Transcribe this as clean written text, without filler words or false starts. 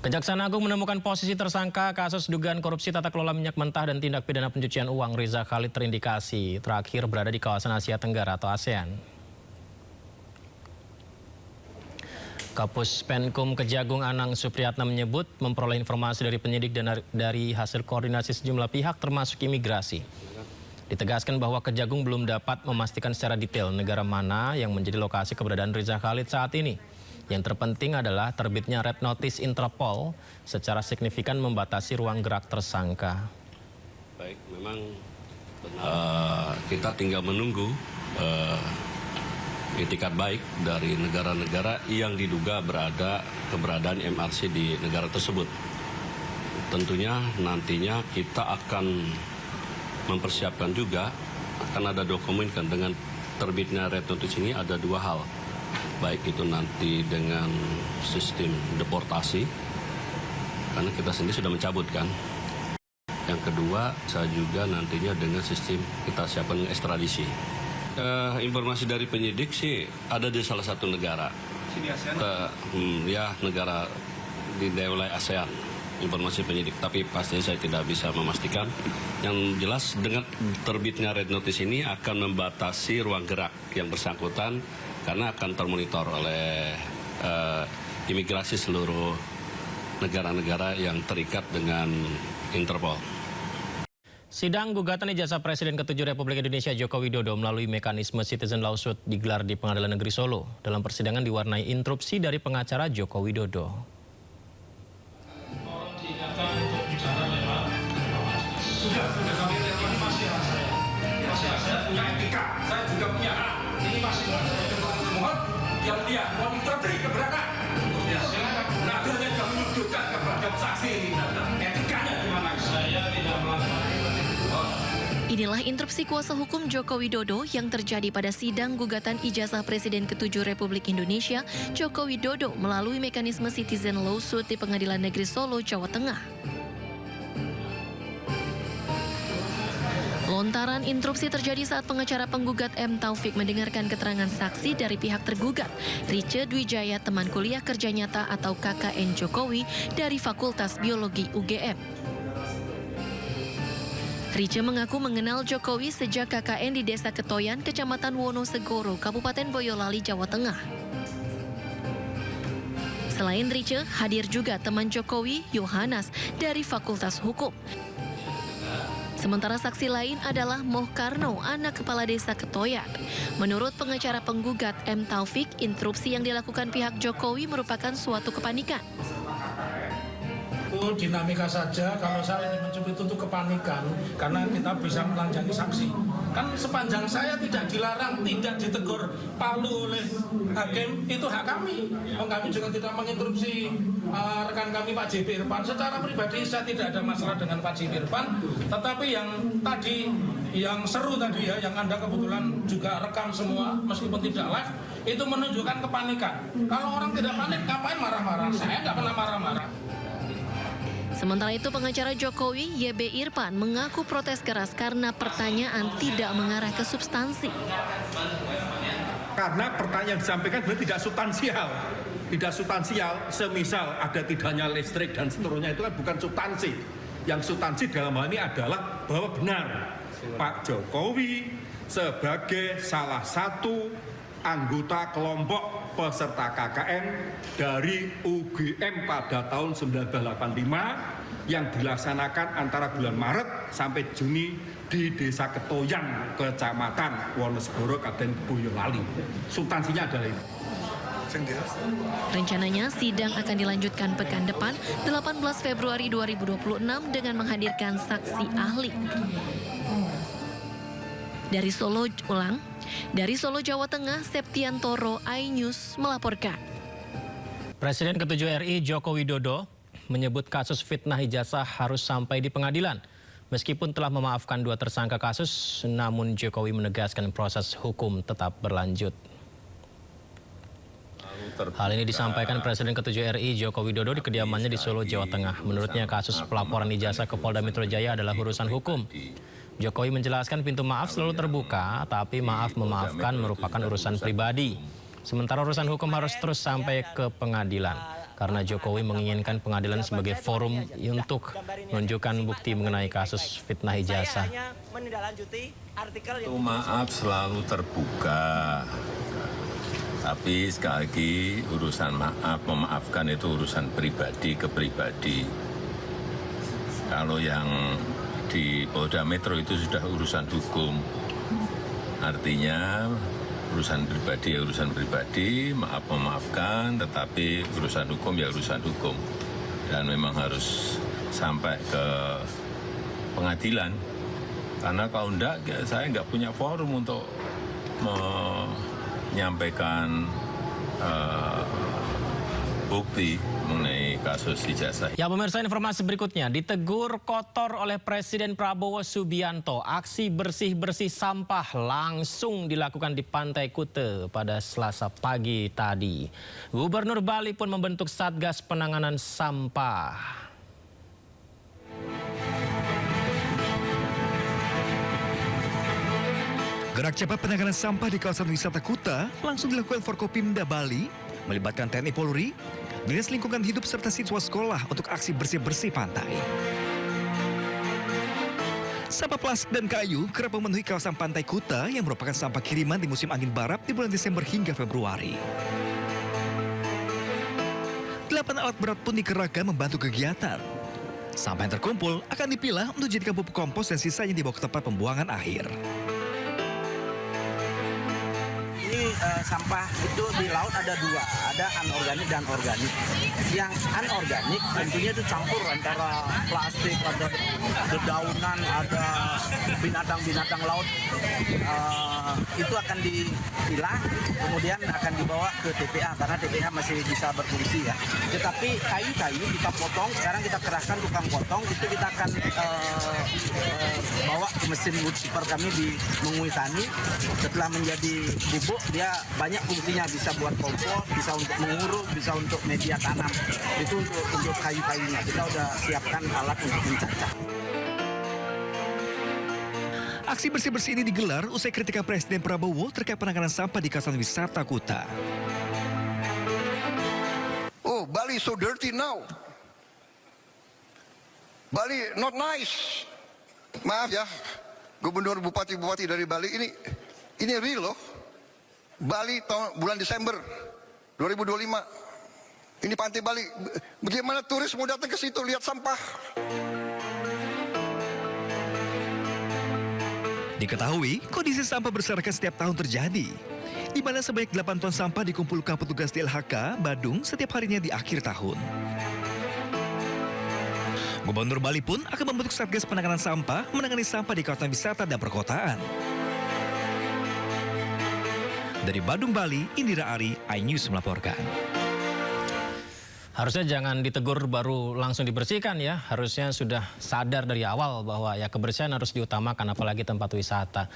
Kejaksaan Agung menemukan posisi tersangka kasus dugaan korupsi tata kelola minyak mentah dan tindak pidana pencucian uang. Riza Khalid terindikasi terakhir berada di kawasan Asia Tenggara atau ASEAN. Kapus Penkum Kejagung Anang Supriyatna menyebut memperoleh informasi dari penyidik dan dari hasil koordinasi sejumlah pihak termasuk imigrasi. Ditegaskan bahwa Kejagung belum dapat memastikan secara detail negara mana yang menjadi lokasi keberadaan Riza Khalid saat ini. Yang terpenting adalah terbitnya Red Notice Interpol secara signifikan membatasi ruang gerak tersangka. Baik, memang kita tinggal menunggu itikat baik dari negara-negara yang diduga keberadaan MRC di negara tersebut. Tentunya nantinya kita akan mempersiapkan juga, akan ada dokumen dengan terbitnya Red Notice ini ada dua hal. Baik itu nanti dengan sistem deportasi, karena kita sendiri sudah mencabut kan. Yang kedua, saya juga nantinya dengan sistem kita siapkan ekstradisi. Informasi dari penyidik sih ada di salah satu negara. Negara di wilayah ASEAN. Informasi penyidik, tapi pastinya saya tidak bisa memastikan. Yang jelas dengan terbitnya Red Notice ini akan membatasi ruang gerak yang bersangkutan karena akan termonitor oleh imigrasi seluruh negara-negara yang terikat dengan Interpol. Sidang gugatan ijazah Presiden ke-7 Republik Indonesia Joko Widodo melalui mekanisme Citizen Lawsuit digelar di Pengadilan Negeri Solo. Dalam persidangan diwarnai interupsi dari pengacara Joko Widodo. Sudah kami lihat ini masih saya punya etika, saya juga punya hak. Ini masih mohon yang dia monitor dari keberatan. Ya, nadanya juga menyudutkan kepada saksi ini. Etikanya gimana? Saya tidak melakukan. Inilah interupsi kuasa hukum Joko Widodo yang terjadi pada sidang gugatan ijazah Presiden ke-7 Republik Indonesia Joko Widodo melalui mekanisme Citizen Lawsuit di Pengadilan Negeri Solo, Jawa Tengah. Lontaran interupsi terjadi saat pengacara penggugat M. Taufik mendengarkan keterangan saksi dari pihak tergugat, Rice Dwijaya, teman kuliah kerja nyata atau KKN Jokowi dari Fakultas Biologi UGM. Rice mengaku mengenal Jokowi sejak KKN di Desa Ketoyan, Kecamatan Wonosegoro, Kabupaten Boyolali, Jawa Tengah. Selain Rice, hadir juga teman Jokowi, Yohanas, dari Fakultas Hukum. Sementara saksi lain adalah Moh Karno, anak kepala desa Ketoyan. Menurut pengacara penggugat M. Taufik, interupsi yang dilakukan pihak Jokowi merupakan suatu kepanikan. Dinamika saja, kalau saya lebih mencubit itu kepanikan, karena kita bisa melanjangi saksi. Kan sepanjang saya tidak dilarang, tidak ditegur palu oleh hakim, itu hak kami. Kami juga tidak menginterupsi rekan kami Pak JP Irfan. Secara pribadi saya tidak ada masalah dengan Pak JP Irfan, tetapi yang tadi, yang seru tadi ya, yang Anda kebetulan juga rekam semua, meskipun tidak live, itu menunjukkan kepanikan. Kalau orang tidak panik, ngapain marah-marah? Saya nggak pernah marah-marah. Sementara itu pengacara Jokowi, YB Irfan, mengaku protes keras karena pertanyaan tidak mengarah ke substansi. Karena pertanyaan yang disampaikan tidak substansial. Tidak substansial, semisal ada tidaknya listrik dan seterusnya, itu kan bukan substansi. Yang substansi dalam hal ini adalah bahwa benar Pak Jokowi sebagai salah satu anggota kelompok peserta KKN dari UGM pada tahun 1985 yang dilaksanakan antara bulan Maret sampai Juni di Desa Ketoyan, Kecamatan Wonosegoro, Kabupaten Boyolali. Substansinya adalah ini. Rencananya sidang akan dilanjutkan pekan depan 18 Februari 2026 dengan menghadirkan saksi ahli. Dari Solo, Jawa Tengah, Septiantoro, iNews melaporkan. Presiden ke-7 RI Joko Widodo menyebut kasus fitnah ijazah harus sampai di pengadilan. Meskipun telah memaafkan 2 tersangka kasus, namun Jokowi menegaskan proses hukum tetap berlanjut. Hal ini disampaikan Presiden ke-7 RI Joko Widodo di kediamannya di Solo, Jawa Tengah. Menurutnya kasus pelaporan ijazah ke Polda Metro Jaya adalah urusan hukum. Jokowi menjelaskan pintu maaf selalu terbuka, tapi maaf memaafkan merupakan urusan pribadi. Sementara urusan hukum harus terus sampai ke pengadilan. karena Jokowi menginginkan pengadilan sebagai forum untuk menunjukkan bukti mengenai kasus fitnah ijazah. Itu maaf selalu terbuka. Tapi sekali lagi urusan maaf, memaafkan itu urusan pribadi ke pribadi. Kalau yang di Polda Metro itu sudah urusan hukum. Artinya urusan pribadi ya urusan pribadi, maaf memaafkan, tetapi urusan hukum ya urusan hukum. Dan memang harus sampai ke pengadilan. Karena kalau enggak, saya enggak punya forum untuk menyampaikan bukti mengenai kasus ijazah. Ya pemirsa, informasi berikutnya, ditegur kotor oleh Presiden Prabowo Subianto. Aksi bersih-bersih sampah langsung dilakukan di Pantai Kute pada Selasa pagi tadi. Gubernur Bali pun membentuk Satgas Penanganan Sampah. Gerak cepat penanganan sampah di kawasan wisata Kuta langsung dilakukan Forkopimda Bali, melibatkan TNI Polri, Dinas Lingkungan Hidup serta siswa sekolah untuk aksi bersih-bersih pantai. Sampah plastik dan kayu kerap memenuhi kawasan Pantai Kuta yang merupakan sampah kiriman di musim angin barat di bulan Desember hingga Februari. 8 alat berat pun dikerahkan membantu kegiatan. Sampah yang terkumpul akan dipilah untuk dijadikan pupuk kompos dan sisanya dibawa ke tempat pembuangan akhir. Ini sampah itu di laut ada dua, ada anorganik dan organik. Yang anorganik tentunya itu campur antara plastik, ada dedaunan, ada binatang-binatang laut. Itu akan dipilah, kemudian akan dibawa ke TPA karena TPA masih bisa berfungsi ya. Tetapi kayu-kayu kita potong, sekarang kita kerahkan tukang potong, itu kita akan bawa ke mesin wood chipper kami di Menguitani. Setelah menjadi bubuk, dia banyak fungsinya, bisa buat kompos, bisa untuk menguruk, bisa untuk media tanam. Itu untuk kayu-kayunya. Kita udah siapkan alat untuk mencacah. Aksi bersih-bersih ini digelar usai kritikan Presiden Prabowo terkait penanganan sampah di kawasan wisata Kuta. Oh, Bali so dirty now. Bali not nice. Maaf ya, Gubernur Bupati-Bupati dari Bali ini real loh. Bali bulan Desember 2025. Ini pantai Bali. Bagaimana turis mau datang ke situ lihat sampah? Diketahui, kondisi sampah berserakan setiap tahun terjadi, di mana sebanyak 8 ton sampah dikumpulkan petugas DLHK Badung setiap harinya di akhir tahun. Gubernur Bali pun akan membentuk Satgas Penanganan Sampah menangani sampah di kawasan wisata dan perkotaan. Dari Badung, Bali, Indira Ari, iNews melaporkan. Harusnya jangan ditegur baru langsung dibersihkan ya. Harusnya sudah sadar dari awal bahwa ya kebersihan harus diutamakan apalagi tempat wisata.